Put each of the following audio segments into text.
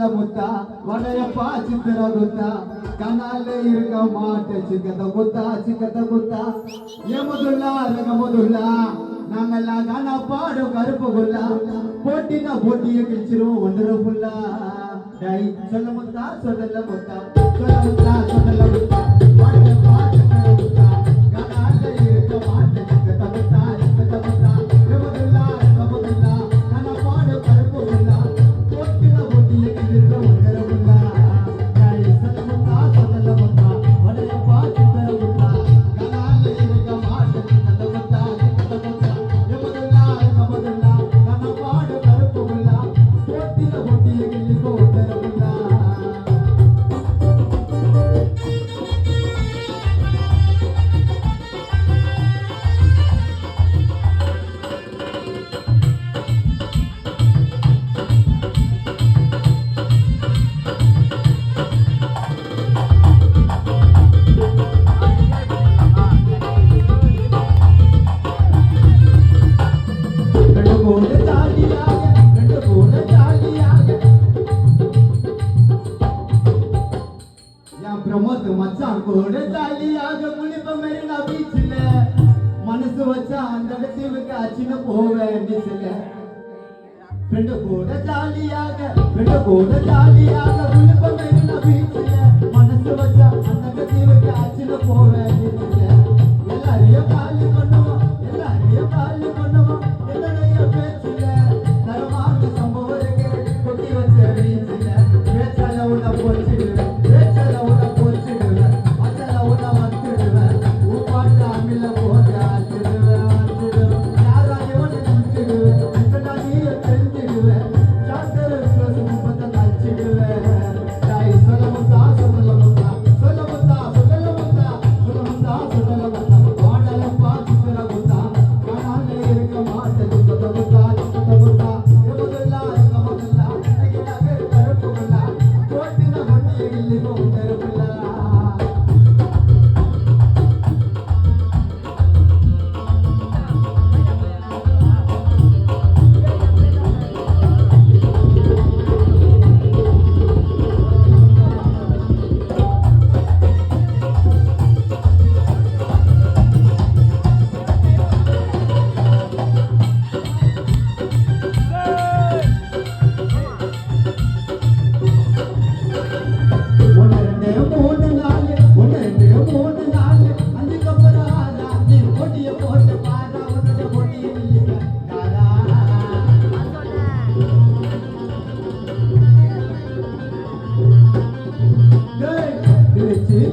சொதல முத்தா வளையப்பா சித்திர குத்தா கனால இருக்க மாட்ட சிக்கத்த குத்தா ஏமுதுல்லா ரகமுதுல்லா நாங்கெல்லாம் காணா பாடும் கருப்பு குல்லா போட்டினா போட்டியை கிழிச்சிரும் ஒன்றரை புல்லா டை சொல்ல முத்தா சொதல முத்தா சொதல முத்தா வளையப்பா சித்திர குத்தா கனால இருக்க மாட்ட சிக்கத்த குத்தா ஏமுதுல்லா ரகமுதுல்லா நாங்க பாடும் கருப்பு குல்லா போட்டினா போட்டியை கிழிச்சிரும் ஒன்றரை புல்லா டை சொல்ல முத்தா சொதல முத்தா வளையப்பா சித்திர குத்தா கனால இருக்க மாட்ட சிக்கத்த குத்தா ஏமுதுல்லா ரகமுதுல்லா நாங்க பாடும் கருப்பு குல்லா போட்டினா போட்டியை கிழிச்சிரும் ஒன்றரை புல்லா பிரமோத் மச்சான் கூட ஜாலியாக குளிப்ப மெரினா பீச்சில் மனசு வச்சா அந்த இடத்துக்கு அச்சின்னு போவேன் பீச்சில் ஃப்ரெண்டு கூட ஜாலியாக குளிப்ப மெரினா பீச்சில் மனசு வச்சா அந்த இடத்துக்கு அச்சின்னு போவேன் பீச்சில் எல்லாரையும் காலி பண்ணுவோம் என்னுடைய பேச்சில் தரமாக சம்பவம் இருக்கு கொட்டி வச்ச பீச்சில் பேச்சால உன்னை போச்சிடுவேன்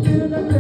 திருநங்கை